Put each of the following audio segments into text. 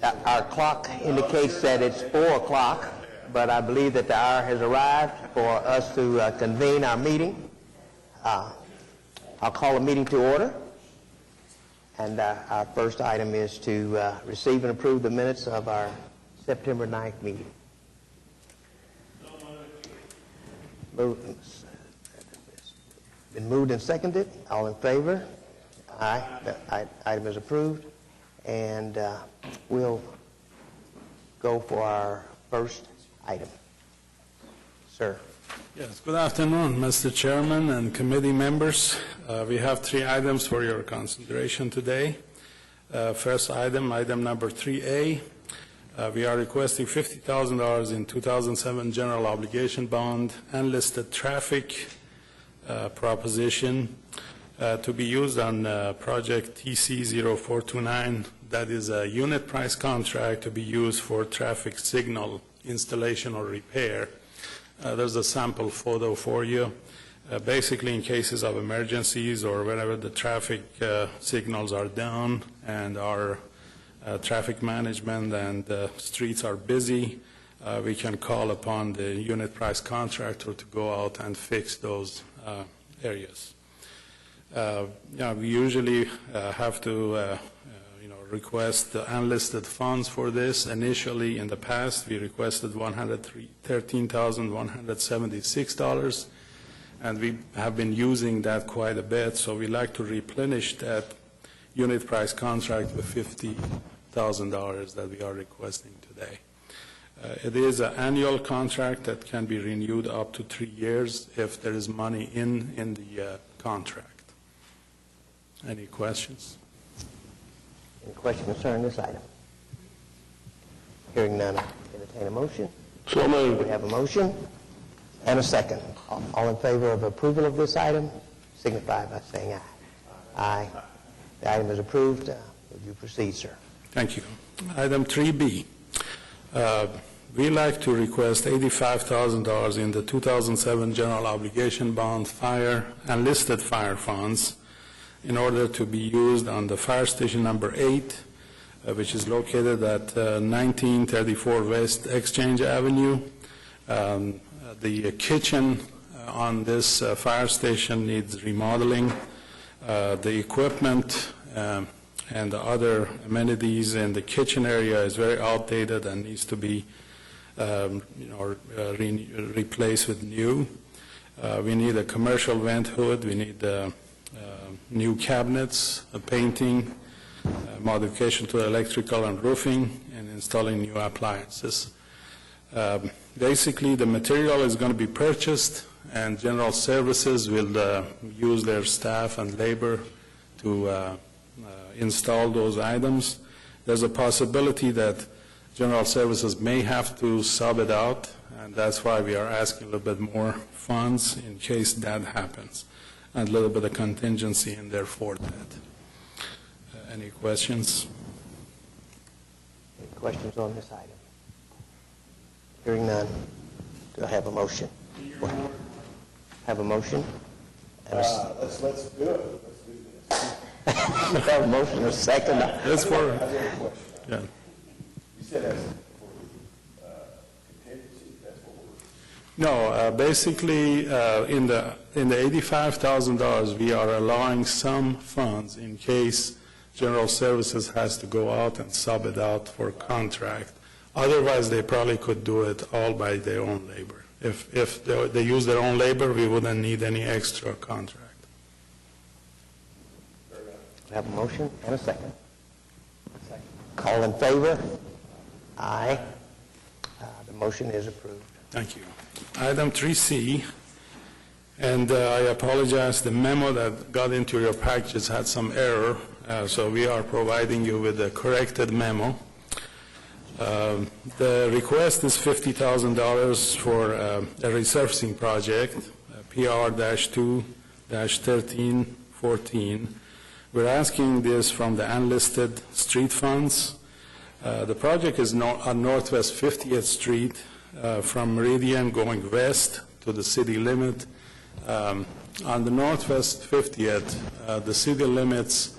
Our clock indicates that it's 4 o'clock, but I believe that the hour has arrived for us to convene our meeting. I'll call the meeting to order. And our first item is to receive and approve the minutes of our September 9th meeting. Been moved and seconded. All in favor? Aye. The item is approved. And we'll go for our first item. Sir. Yes, good afternoon, Mr. Chairman and committee members. We have 3 items for your consideration today. First item number 3A. We are requesting $50,000 in 2007 general obligation bond and listed traffic proposition to be used on project TC0429. That is a unit price contract to be used for traffic signal installation or repair. There's a sample photo for you. Basically, in cases of emergencies or whenever the traffic signals are down and our traffic management and streets are busy, we can call upon the unit price contractor to go out and fix those areas. We usually have to request unlisted funds for this. Initially, in the past, we requested $113,176, and we have been using that quite a bit, so we like to replenish that unit price contract with $50,000 that we are requesting today. It is an annual contract that can be renewed up to 3 years if there is money in the contract. Any questions? Any question concerning this item? Hearing none, entertain a motion. So moved. We have a motion and a second. All in favor of approval of this item, signify by saying aye. Aye. The item is approved. Would you proceed, sir? Thank you. Item 3B. We like to request $85,000 in the 2007 general obligation bond fire and listed fire funds in order to be used on the fire station number 8, which is located at 1934 West Exchange Avenue. The kitchen on this fire station needs remodeling. The equipment and the other amenities in the kitchen area is very outdated and needs to be replaced with new. We need a commercial vent hood. We need new cabinets, painting, modification to electrical and roofing, and installing new appliances. Basically, the material is going to be purchased, and General Services will use their staff and labor to install those items. There's a possibility that General Services may have to sub it out, and that's why we are asking a little bit more funds in case that happens, and a little bit of contingency in there for that. Any questions? Any questions on this item? Hearing none, do I have a motion? Have a motion? Let's do it. Let's do this. Have a motion and a second. That's for, I have a question. yeah. You said that's for contingency. That's what we're. No, basically, in the $85,000, we are allowing some funds in case General Services has to go out and sub it out for contract. Otherwise, they probably could do it all by their own labor. If they use their own labor, we wouldn't need any extra contract. We have a motion and a second. All in favor? Aye. The motion is approved. Thank you. Item 3C, and I apologize, the memo that got into your packages had some error, so we are providing you with a corrected memo. The request is $50,000 for a resurfacing project, PR-2-1314. We're asking this from the unlisted street funds. The project is on Northwest 50th Street from Meridian going west to the city limit. On the Northwest 50th, the city limits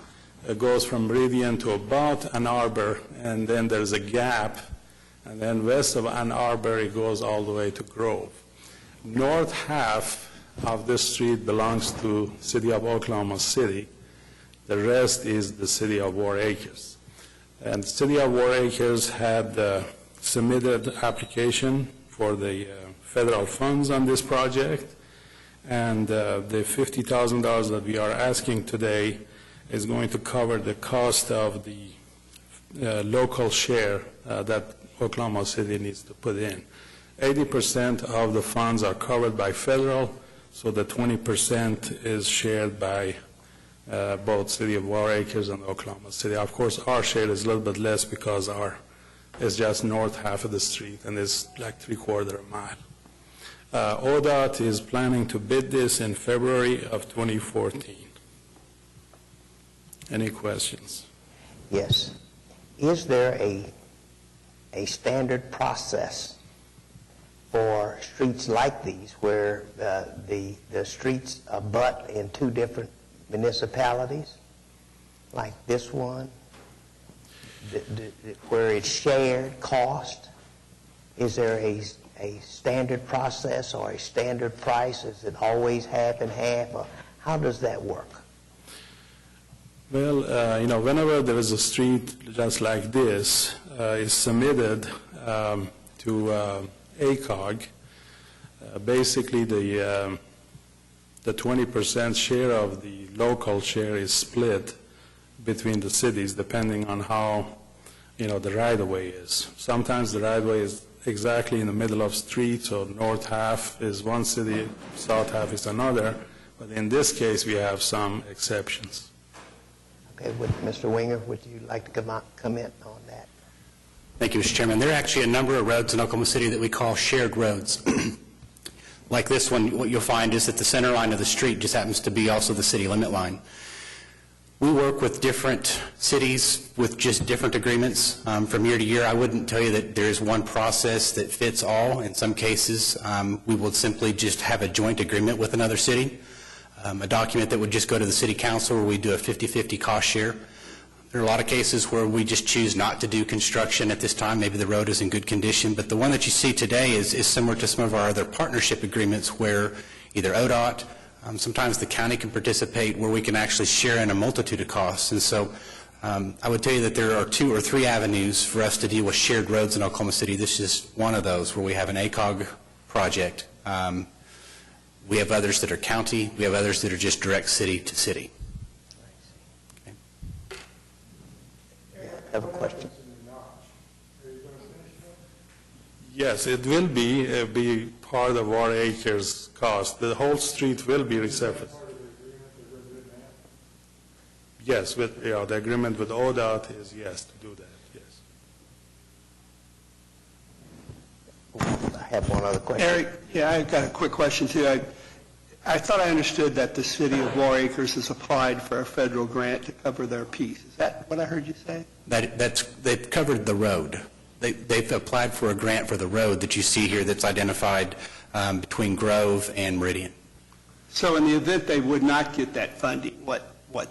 goes from Meridian to about Ann Arbor, and then there's a gap, and then west of Ann Arbor, it goes all the way to Grove. North half of this street belongs to City of Oklahoma City. The rest is the City of War Acres. And City of War Acres had submitted application for the federal funds on this project, and the $50,000 that we are asking today is going to cover the cost of the local share that Oklahoma City needs to put in. 80% of the funds are covered by federal, so the 20% is shared by both City of War Acres and Oklahoma City. Of course, our share is a little bit less because it's just north half of the street, and it's like 3/4 mile. ODOT is planning to bid this in February of 2014. Any questions? Yes. Is there a standard process for streets like these where the streets abut in two different municipalities, like this one, where it's shared cost? Is there a standard process or a standard price? Is it always half and half, or how does that work? Well, whenever there is a street just like this is submitted to ACOG, basically the 20% share of the local share is split between the cities depending on how, the right-of-way is. Sometimes the right-of-way is exactly in the middle of the street, so north half is one city, south half is another, but in this case we have some exceptions. Okay, Mr. Winger, would you like to comment on that? Thank you, Mr. Chairman. There are actually a number of roads in Oklahoma City that we call shared roads. Like this one, what you'll find is that the center line of the street just happens to be also the city limit line. We work with different cities with just different agreements from year to year. I wouldn't tell you that there is one process that fits all. In some cases, we will simply just have a joint agreement with another city, a document that would just go to the city council where we do a 50-50 cost share. There are a lot of cases where we just choose not to do construction at this time. Maybe the road is in good condition, but the one that you see today is similar to some of our other partnership agreements where either ODOT, sometimes the county can participate, where we can actually share in a multitude of costs. And so I would tell you that there are 2 or 3 avenues for us to deal with shared roads in Oklahoma City. This is one of those where we have an ACOG project. We have others that are county. We have others that are just direct city to city. I have a question. Yes, it will be part of War Acres cost. The whole street will be resurfaced. Yes, with the agreement with ODOT is yes to do that. Yes. I have one other question. Eric, yeah, I've got a quick question too. I thought I understood that the city of War Acres has applied for a federal grant to cover their piece. Is that what I heard you say? They've covered the road. They've applied for a grant for the road that you see here that's identified between Grove and Meridian. So in the event they would not get that funding, what then?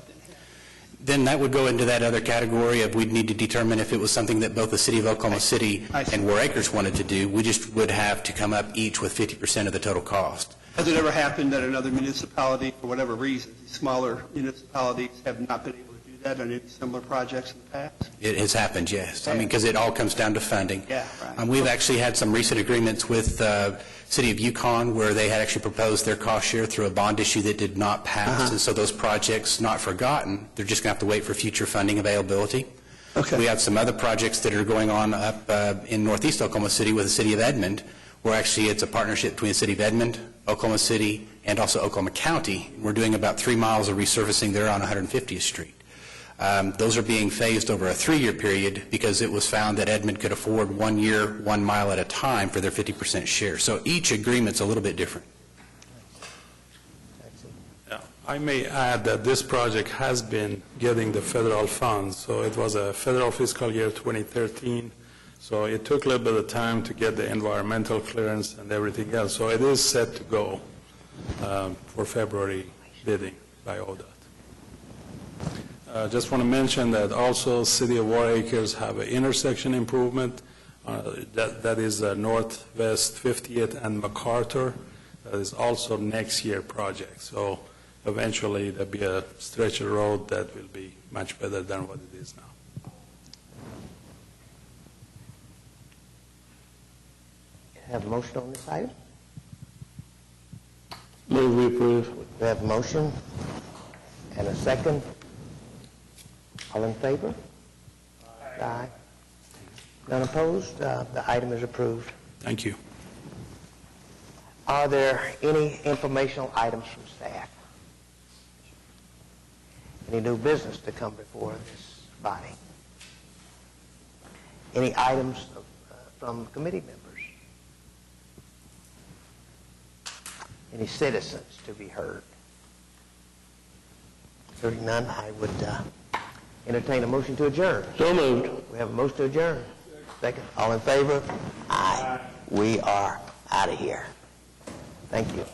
Then that would go into that other category of we'd need to determine if it was something that both the city of Oklahoma City and War Acres wanted to do. We just would have to come up each with 50% of the total cost. Has it ever happened that another municipality, for whatever reason, smaller municipalities have not been able to do that on any similar projects in the past? It has happened, yes. I mean, because it all comes down to funding. Yeah, right. We've actually had some recent agreements with the City of Yukon where they had actually proposed their cost share through a bond issue that did not pass. And so those projects, not forgotten, they're just going to have to wait for future funding availability. Okay. We have some other projects that are going on up in northeast Oklahoma City with the City of Edmond, where actually it's a partnership between the City of Edmond, Oklahoma City, and also Oklahoma County. We're doing about 3 miles of resurfacing there on 150th Street. Those are being phased over a 3-year period because it was found that Edmond could afford 1 year, 1 mile at a time for their 50% share. So each agreement's a little bit different. Yeah. I may add that this project has been getting the federal funds. So it was a federal fiscal year 2013. So it took a little bit of time to get the environmental clearance and everything else. So it is set to go for February bidding by ODOT. Just want to mention that also City of War Acres have an intersection improvement. That is Northwest 50th and MacArthur. That is also next year project. So eventually there'll be a stretch of road that will be much better than what it is now. Have a motion on this item? Move we approve. We have a motion and a second. All in favor? Aye. None opposed? The item is approved. Thank you. Are there any informational items from staff? Any new business to come before this body? Any items from committee members? Any citizens to be heard? Hearing none, I would entertain a motion to adjourn. So moved. We have a motion to adjourn. Second. All in favor? Aye. We are out of here. Thank you.